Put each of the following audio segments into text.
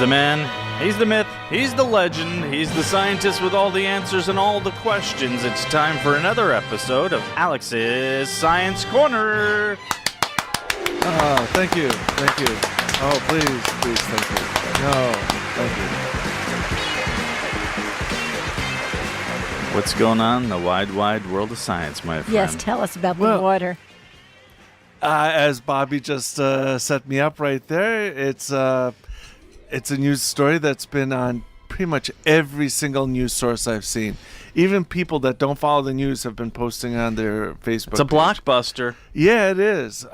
the man, he's the myth, he's the legend, he's the scientist with all the answers and all the questions. It's time for another episode of Alex's Science Corner. Oh, thank you. Thank you. Oh, please, thank you. No, thank you. What's going on in the wide, wide world of science, my friend? Yes, tell us about the water. As Bobby just set me up right there, it's a news story that's been on pretty much every single news source I've seen. Even people that don't follow the news have been posting on their Facebook It's a page. blockbuster. Yeah, it is.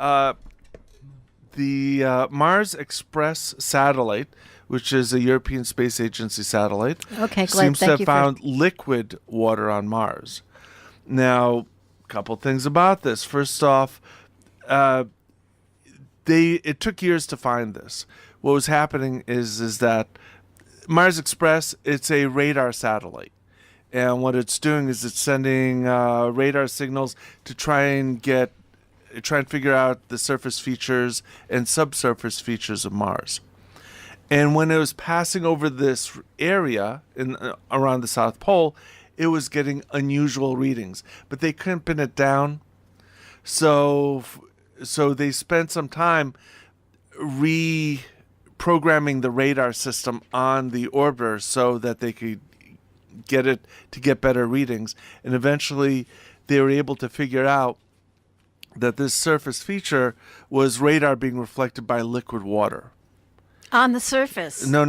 The Mars Express satellite, which is a European Space Agency satellite, Okay, Glenn, seems to thank have you found liquid water on Mars. Now, a couple things about this. First off, it took years to find this. What was happening is that Mars Express, it's a radar satellite. And what it's doing is it's sending radar signals to try and figure out the surface features and subsurface features of Mars. And when it was passing over this area around the South Pole, it was getting unusual readings, but they couldn't pin it down. So they spent some time reprogramming the radar system on the orbiter so that they could get it to get better readings. And eventually they were able to figure out that this surface feature was radar being reflected by liquid water. On the surface? No,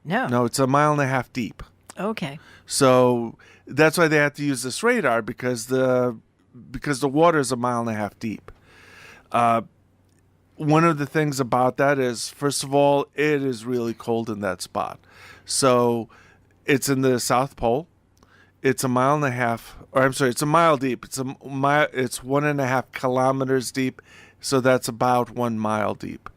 it's 1.5 miles deep. Okay. So that's why they had to use this radar, because the water is 1.5 miles deep. One of the things about that is, first of all, it is really cold in that spot. So it's in the South Pole. It's 1.5 miles, it's 1 mile deep. It's 1.5 kilometers deep. So that's about 1 mile deep.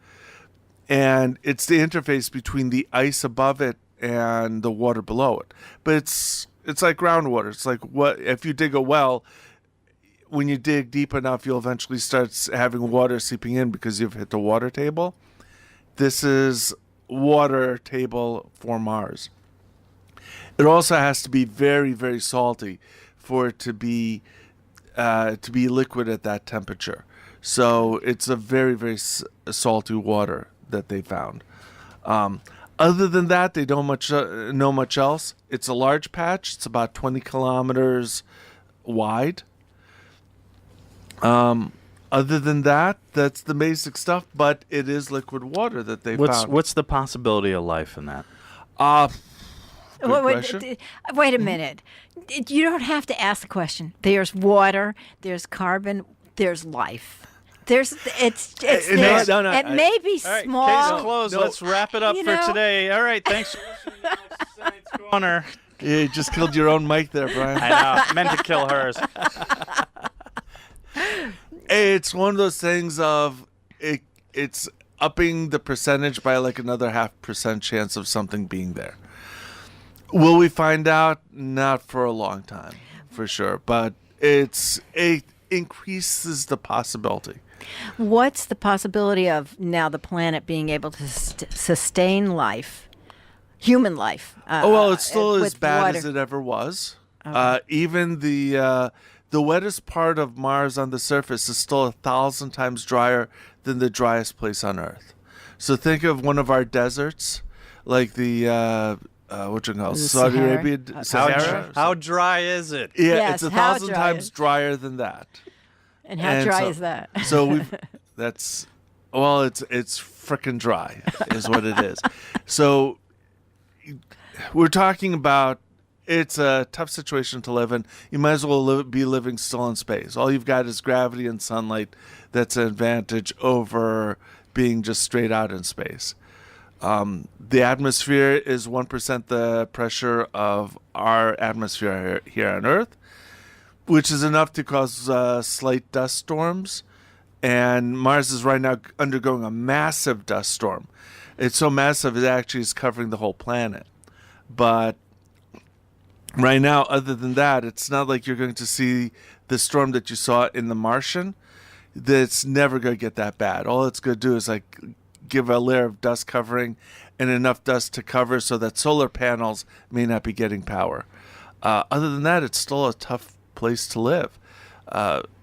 And it's the interface between the ice above it and the water below it. But it's like groundwater. It's like if you dig a well, when you dig deep enough, you'll eventually start having water seeping in because you've hit the water table. This is water table for Mars. It also has to be very, very salty for it to be liquid at that temperature. So it's a very, very salty water that they found. Other than that, they don't know much else. It's a large patch. It's about 20 kilometers wide. Other than that, that's the basic stuff. But it is liquid water that they found. What's the possibility of life in that? Wait a minute. You don't have to ask the question. There's water. There's carbon. There's life. It's there. No, it may be All right, small. case closed. Let's wrap it up for today. All right, thanks for listening to Alex's Science Corner. Yeah, you just killed your own mic there, Brian. I know. Meant to kill hers. It's one of those things of it's upping the percentage by like another 0.5% chance of something being there. Will we find out? Not for a long time, for sure. But it increases the possibility. What's the possibility of now the planet being able to sustain life, human life? It's still as bad water. as it ever was. Okay. Even the wettest part of Mars on the surface is still 1,000 times drier than the driest place on Earth. So think of one of our deserts, like the Saudi Arabia. Sahara. How dry is it? Yeah, Yes, it's how 1,000 dry times is- drier than that. And how dry is that? So it's frickin' dry is what it is. So we're talking about, it's a tough situation to live in. You might as well be living still in space. All you've got is gravity and sunlight. That's an advantage over being just straight out in space. The atmosphere is 1% the pressure of our atmosphere here on Earth, which is enough to cause slight dust storms. And Mars is right now undergoing a massive dust storm. It's so massive it actually is covering the whole planet. But right now, other than that, it's not like you're going to see the storm that you saw in The Martian. That's never going to get that bad. All it's going to do is like give a layer of dust covering and enough dust to cover so that solar panels may not be getting power. Other than that, it's still a tough place to live.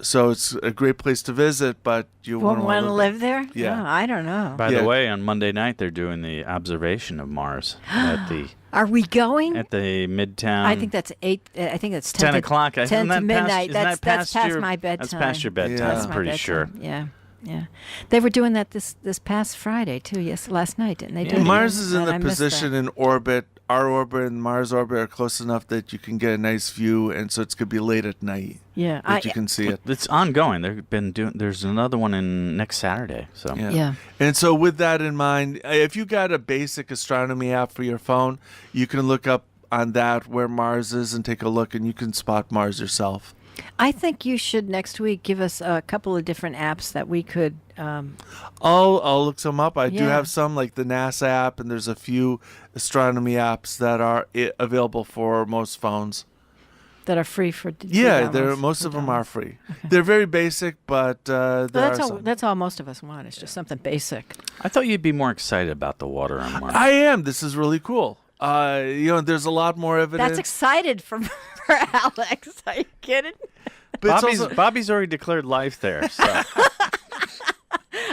So it's a great place to visit, but you Won't won't want to live there? Yeah. No, I don't know. By Yeah. the way, on Monday night they're doing the observation of Mars at the Are we going? Midtown. I think that's 8. I think that's 10 o'clock. 10 Isn't to that midnight. Past, That's past my bedtime. That's past your bedtime. Yeah. That's I'm my pretty bedtime. sure. Yeah. Yeah. They were doing that this past Friday too. Yes, last night, didn't they? Yeah. Do it Mars again? is in And the I missed position that. in orbit. Our orbit and Mars orbit are close enough that you can get a nice view, and so it's going to be late at night Yeah. that you can see it. It's ongoing. They've been doing. There's another one in next Saturday. So Yeah. Yeah. And so with that in mind, if you got a basic astronomy app for your phone, you can look up on that where Mars is and take a look, and you can spot Mars yourself. I think you should next week give us a couple of different apps that we could. I'll look some up. I do Yeah. have some like the NASA app, and there's a few astronomy apps that are available for most phones. That are free for Yeah, downloads, most for of them are downloads. free. They're very basic, but there That's are all. some. That's all most of us want. It's just something basic. I thought you'd be more excited about the water on Mars. I am. This is really cool. There's a lot more evidence. That's excited for Alex. Are you kidding? but it's also- Bobby's already declared life there. So.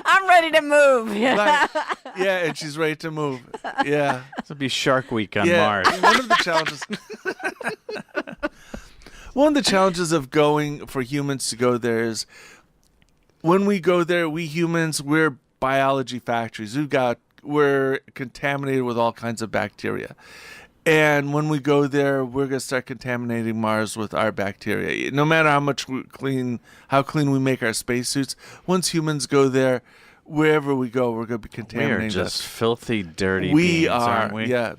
I'm ready to move. Yeah. Right. Yeah, and she's ready to move. Yeah. This will be Shark Week on Yeah. Mars. One of the challenges. One of the challenges of going for humans to go there is when we go there, we humans, we're biology factories. We're contaminated with all kinds of bacteria. And when we go there, we're going to start contaminating Mars with our bacteria. No matter how clean we make our spacesuits, once humans go there, wherever we go, we're going to be We are contaminating. just filthy, dirty we beings, are, aren't we? yeah,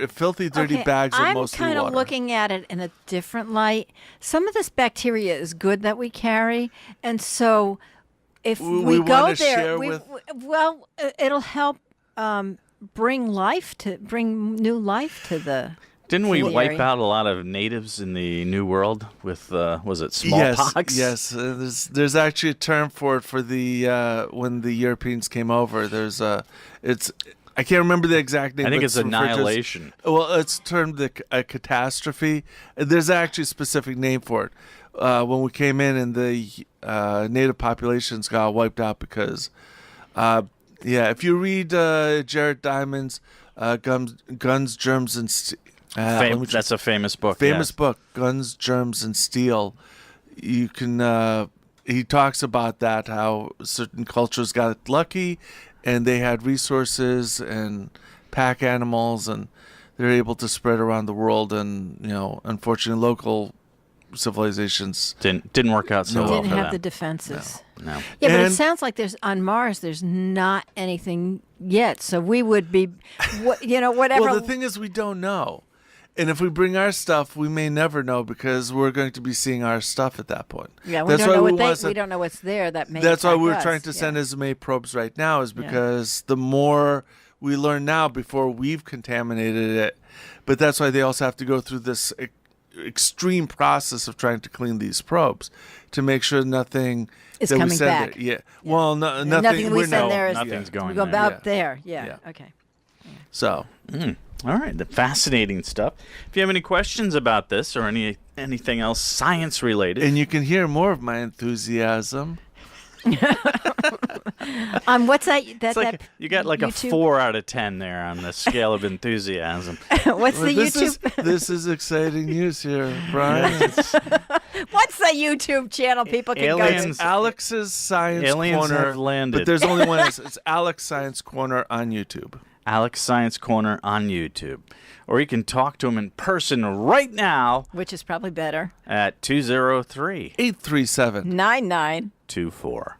filthy, dirty Okay, bags of I'm mostly kind of water. looking at it in a different light. Some of this bacteria is good that we carry, and so if We we go wanna there, share with- it'll help bring new life to the. Didn't we the wipe area. out a lot of natives in the New World with, was it smallpox? Yes. There's actually a term for it for the when the Europeans came over. I can't remember the exact name. I think but it's referred to as- annihilation. Well, it's termed a catastrophe. There's actually a specific name for it. When we came in and the native populations got wiped out because, if you read Jared Diamond's Guns, Germs, and That's a famous book. famous yes. book, Guns, Germs, and Steel. You can. He talks about that, how certain cultures got lucky, and they had resources and pack animals, and they're able to spread around the world. And unfortunately, local civilizations. Didn't work out so No. well Didn't for have them. the defenses. No. Yeah, but it And- sounds like on Mars there's not anything yet, so we would be, whatever. Well, the thing is, we don't know. And if we bring our stuff, we may never know because we're going to be seeing our stuff at that point. yeah, we That's don't why know we what want we don't know what's there that may. That's why affect we're us. trying to send as many probes right now, is because the more we learn now before we've contaminated it. But that's why they also have to go through this extreme process of trying to clean these probes to make sure nothing Is that we coming send back. there. Yeah. Well, nothing. Nothing we we're send no- there is nothing's going we go there. about Yeah. there. Yeah. Yeah. Okay. So All right, the fascinating stuff. If you have any questions about this or anything else science related, and you can hear more of my enthusiasm. What's that? it's like you got like YouTube? a 4 out of 10 there on the scale of enthusiasm. What's Well, the this YouTube? this is exciting news here, Brian. What's the YouTube channel people can Aliens. It's Alex's Science Aliens Corner. have landed. But there's only one. It's Alex Science Corner on YouTube. Alex Science Corner on YouTube. Or you can talk to him in person right now go to? Which is probably better. at 203 837 99. 24.